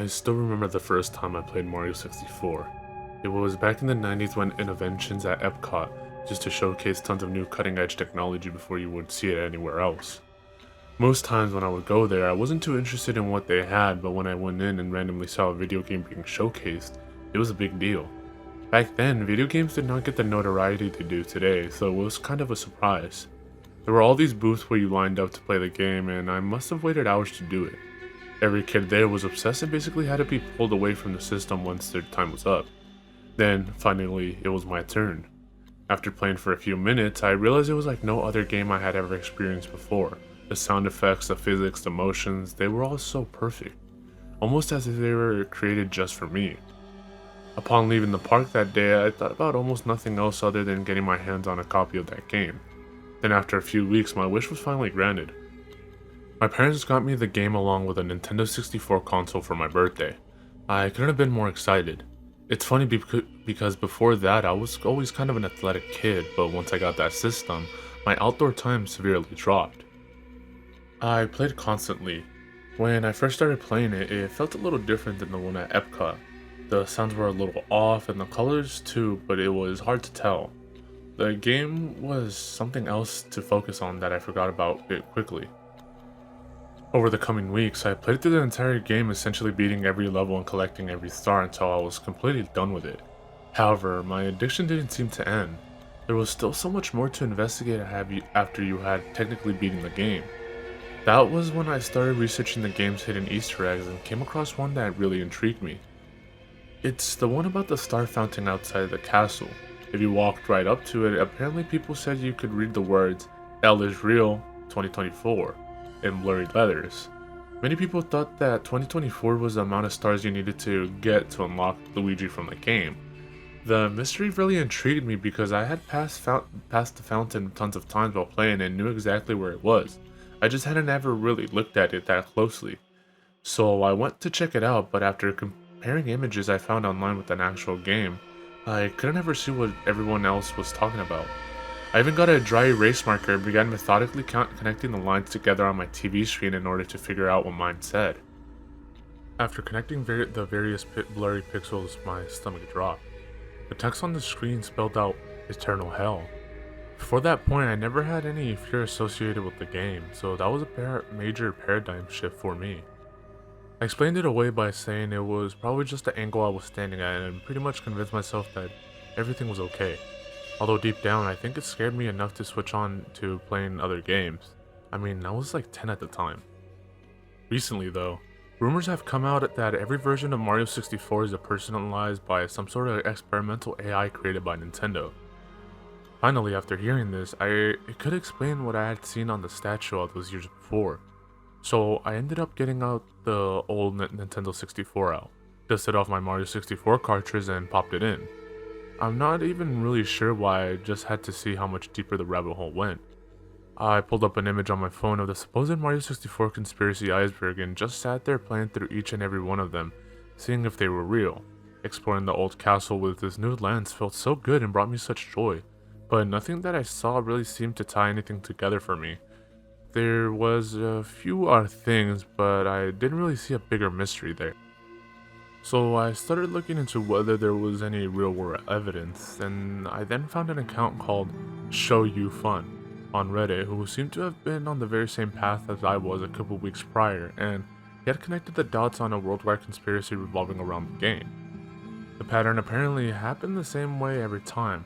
I still remember the first time I played Mario 64. It was back in the 90s when Innovations at Epcot used to showcase tons of new cutting edge technology before you would see it anywhere else. Most times when I would go there, I wasn't too interested in what they had, but when I went in and randomly saw a video game being showcased, it was a big deal. Back then, video games did not get the notoriety they do today, so it was kind of a surprise. There were all these booths where you lined up to play the game, and I must have waited hours to do it. Every kid there was obsessed and basically had to be pulled away from the system once their time was up. Then, finally, it was my turn. After playing for a few minutes, I realized it was like no other game I had ever experienced before. The sound effects, the physics, the motions, they were all so perfect. Almost as if they were created just for me. Upon leaving the park that day, I thought about almost nothing else other than getting my hands on a copy of that game. Then after a few weeks, my wish was finally granted. My parents got me the game along with a Nintendo 64 console for my birthday. I couldn't have been more excited. It's funny because before that I was always kind of an athletic kid, but once I got that system, my outdoor time severely dropped. I played constantly. When I first started playing it, it felt a little different than the one at Epcot. The sounds were a little off and the colors too, but it was hard to tell. The game was something else to focus on that I forgot about it quickly. Over the coming weeks, I played through the entire game, essentially beating every level and collecting every star until I was completely done with it. However, my addiction didn't seem to end. There was still so much more to investigate after you had technically beaten the game. That was when I started researching the game's hidden Easter eggs and came across one that really intrigued me. It's the one about the star fountain outside the castle. If you walked right up to it, apparently people said you could read the words, "L is real, 2024. In blurry letters. Many people thought that 2024 was the amount of stars you needed to get to unlock Luigi from the game. The mystery really intrigued me because I had passed the fountain tons of times while playing and knew exactly where it was. I just hadn't ever really looked at it that closely. So I went to check it out, but after comparing images I found online with an actual game, I couldn't ever see what everyone else was talking about. I even got a dry erase marker and began methodically connecting the lines together on my TV screen in order to figure out what mine said. After connecting the various blurry pixels, my stomach dropped. The text on the screen spelled out "Eternal Hell." Before that point, I never had any fear associated with the game, so that was a major paradigm shift for me. I explained it away by saying it was probably just the angle I was standing at and pretty much convinced myself that everything was okay. Although deep down, I think it scared me enough to switch on to playing other games. I mean, I was like 10 at the time. Recently though, rumors have come out that every version of Mario 64 is personalized by some sort of experimental AI created by Nintendo. Finally, after hearing this, it could explain what I had seen on the statue all those years before. So I ended up getting out the old Nintendo 64 out, dusted off my Mario 64 cartridge and popped it in. I'm not even really sure why, I just had to see how much deeper the rabbit hole went. I pulled up an image on my phone of the supposed Mario 64 conspiracy iceberg and just sat there playing through each and every one of them, seeing if they were real. Exploring the old castle with this new lens felt so good and brought me such joy, but nothing that I saw really seemed to tie anything together for me. There was a few odd things, but I didn't really see a bigger mystery there. So I started looking into whether there was any real world evidence, and I then found an account called Show You Fun on Reddit who seemed to have been on the very same path as I was a couple weeks prior, and he had connected the dots on a worldwide conspiracy revolving around the game. The pattern apparently happened the same way every time.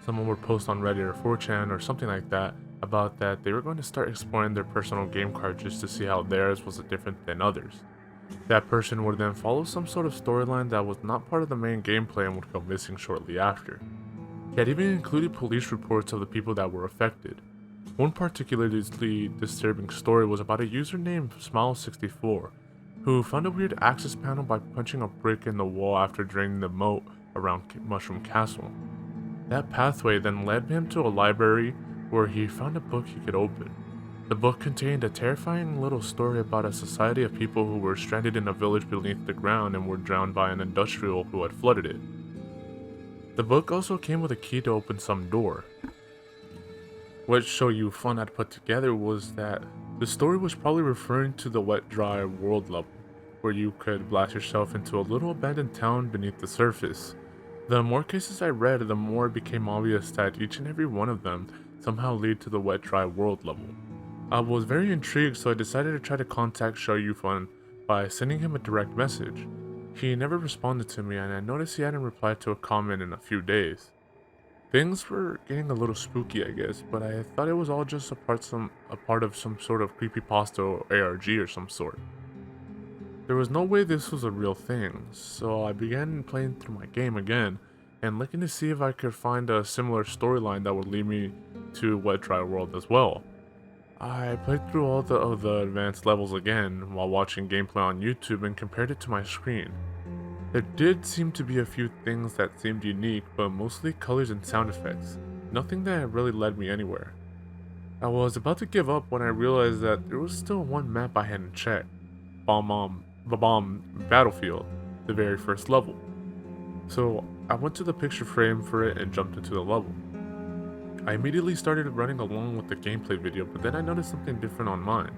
Someone would post on Reddit or 4chan or something like that about that they were going to start exploring their personal game cartridges to see how theirs was different than others. That person would then follow some sort of storyline that was not part of the main gameplay and would go missing shortly after. He had even included police reports of the people that were affected. One particularly disturbing story was about a user named Smile64, who found a weird access panel by punching a brick in the wall after draining the moat around Mushroom Castle. That pathway then led him to a library where he found a book he could open. The book contained a terrifying little story about a society of people who were stranded in a village beneath the ground and were drowned by an industrial who had flooded it. The book also came with a key to open some door. What Show You Fun had put together was that the story was probably referring to the wet dry world level, where you could blast yourself into a little abandoned town beneath the surface. The more cases I read, the more it became obvious that each and every one of them somehow lead to the wet dry world level. I was very intrigued, so I decided to try to contact Sharyufan by sending him a direct message. He never responded to me, and I noticed he hadn't replied to a comment in a few days. Things were getting a little spooky, I guess, but I thought it was all just a part of some sort of creepypasta or ARG or some sort. There was no way this was a real thing, so I began playing through my game again and looking to see if I could find a similar storyline that would lead me to Wet Dry World as well. I played through all of the advanced levels again while watching gameplay on YouTube and compared it to my screen. There did seem to be a few things that seemed unique, but mostly colors and sound effects. Nothing that really led me anywhere. I was about to give up when I realized that there was still one map I hadn't checked. The bomb battlefield, the very first level. So I went to the picture frame for it and jumped into the level. I immediately started running along with the gameplay video, but then I noticed something different on mine.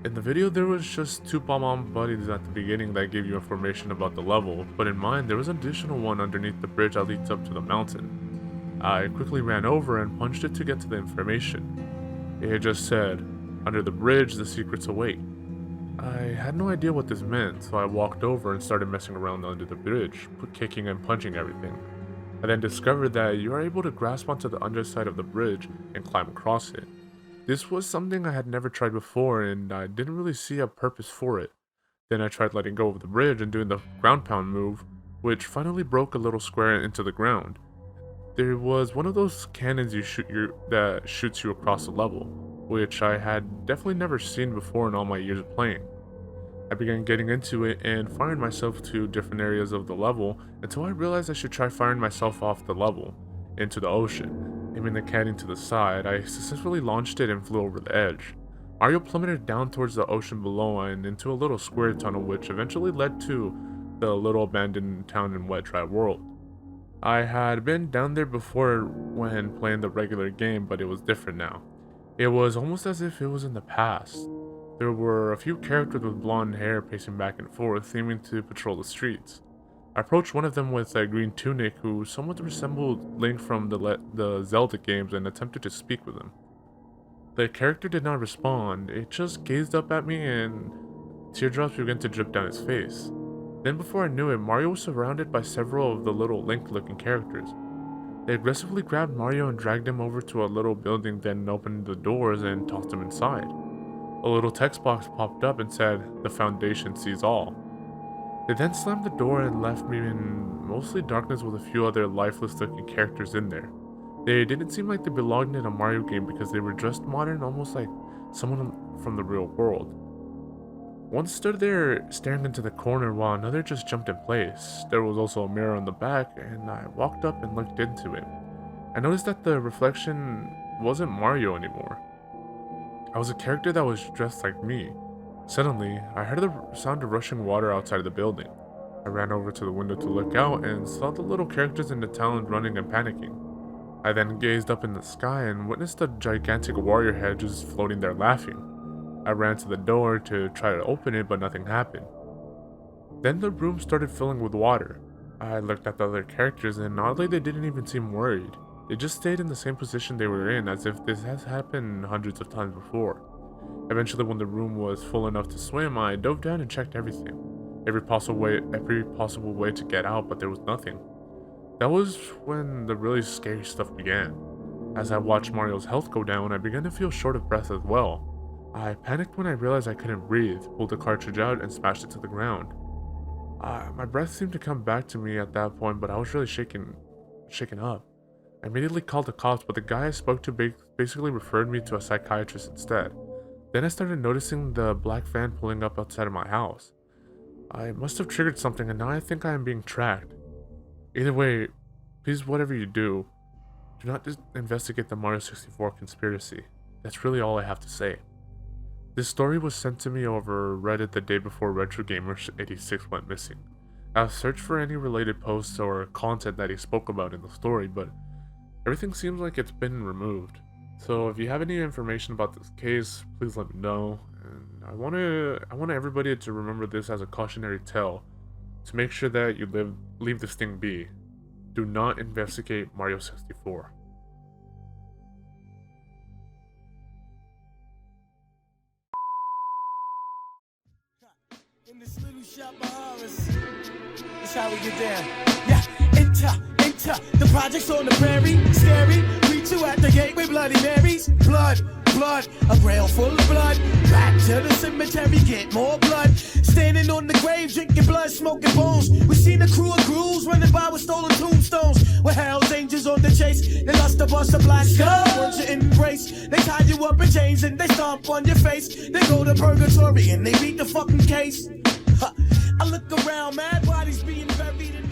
In the video, there was just two bomb buddies at the beginning that gave you information about the level, but in mine, there was an additional one underneath the bridge that leads up to the mountain. I quickly ran over and punched it to get to the information. It just said, "Under the bridge, the secrets await." I had no idea what this meant, so I walked over and started messing around under the bridge, kicking and punching everything. I then discovered that you are able to grasp onto the underside of the bridge and climb across it. This was something I had never tried before, and I didn't really see a purpose for it. Then I tried letting go of the bridge and doing the ground pound move, which finally broke a little square into the ground. There was one of those cannons that shoots you across the level, which I had definitely never seen before in all my years of playing. I began getting into it and firing myself to different areas of the level until I realized I should try firing myself off the level into the ocean. Aiming the cannon to the side, I successfully launched it and flew over the edge. Mario plummeted down towards the ocean below and into a little square tunnel, which eventually led to the little abandoned town in Wet Dry World. I had been down there before when playing the regular game, but it was different now. It was almost as if it was in the past. There were a few characters with blonde hair pacing back and forth, seeming to patrol the streets. I approached one of them with a green tunic who somewhat resembled Link from the Zelda games and attempted to speak with him. The character did not respond, it just gazed up at me and teardrops began to drip down his face. Then before I knew it, Mario was surrounded by several of the little Link-looking characters. They aggressively grabbed Mario and dragged him over to a little building, then opened the doors and tossed him inside. A little text box popped up and said, "The Foundation sees all." They then slammed the door and left me in mostly darkness with a few other lifeless looking characters in there. They didn't seem like they belonged in a Mario game because they were dressed modern, almost like someone from the real world. One stood there staring into the corner while another just jumped in place. There was also a mirror on the back, and I walked up and looked into it. I noticed that the reflection wasn't Mario anymore. I was a character that was dressed like me. Suddenly, I heard the sound of rushing water outside of the building. I ran over to the window to look out and saw the little characters in the town running and panicking. I then gazed up in the sky and witnessed a gigantic warrior head just floating there laughing. I ran to the door to try to open it, but nothing happened. Then the room started filling with water. I looked at the other characters and oddly they didn't even seem worried. They just stayed in the same position they were in, as if this has happened hundreds of times before. Eventually, when the room was full enough to swim, I dove down and checked everything. Every possible way to get out, but there was nothing. That was when the really scary stuff began. As I watched Mario's health go down, I began to feel short of breath as well. I panicked when I realized I couldn't breathe, pulled the cartridge out, and smashed it to the ground. My breath seemed to come back to me at that point, but I was really shaken up. I immediately called the cops, but the guy I spoke to basically referred me to a psychiatrist instead. Then I started noticing the black van pulling up outside of my house. I must have triggered something, and now I think I am being tracked. Either way, please, whatever you do not just investigate the Mario 64 conspiracy. That's really all I have to say. This story was sent to me over Reddit the day before RetroGamer86 went missing. I've searched for any related posts or content that he spoke about in the story, but everything seems like it's been removed. So if you have any information about this case, please let me know, And I want everybody to remember this as a cautionary tale, to make sure that you leave this thing be. Do not investigate Mario 64. In this little shop of horrors, that's how we get down. Yeah, enter, the project's on the prairie, scary. Greet you at the gate with Bloody Marys. Blood, a rail full of blood. Back to the cemetery, get more blood. Standing on the grave, drinking blood, smoking bones. We seen a crew of ghouls running by with stolen tombstones. With Hell's Angels on the chase, they lost to bust a black skull. Want you embrace, they tie you up in chains and they stomp on your face. They go to purgatory and they beat the fucking case. I look around, mad bodies being buried in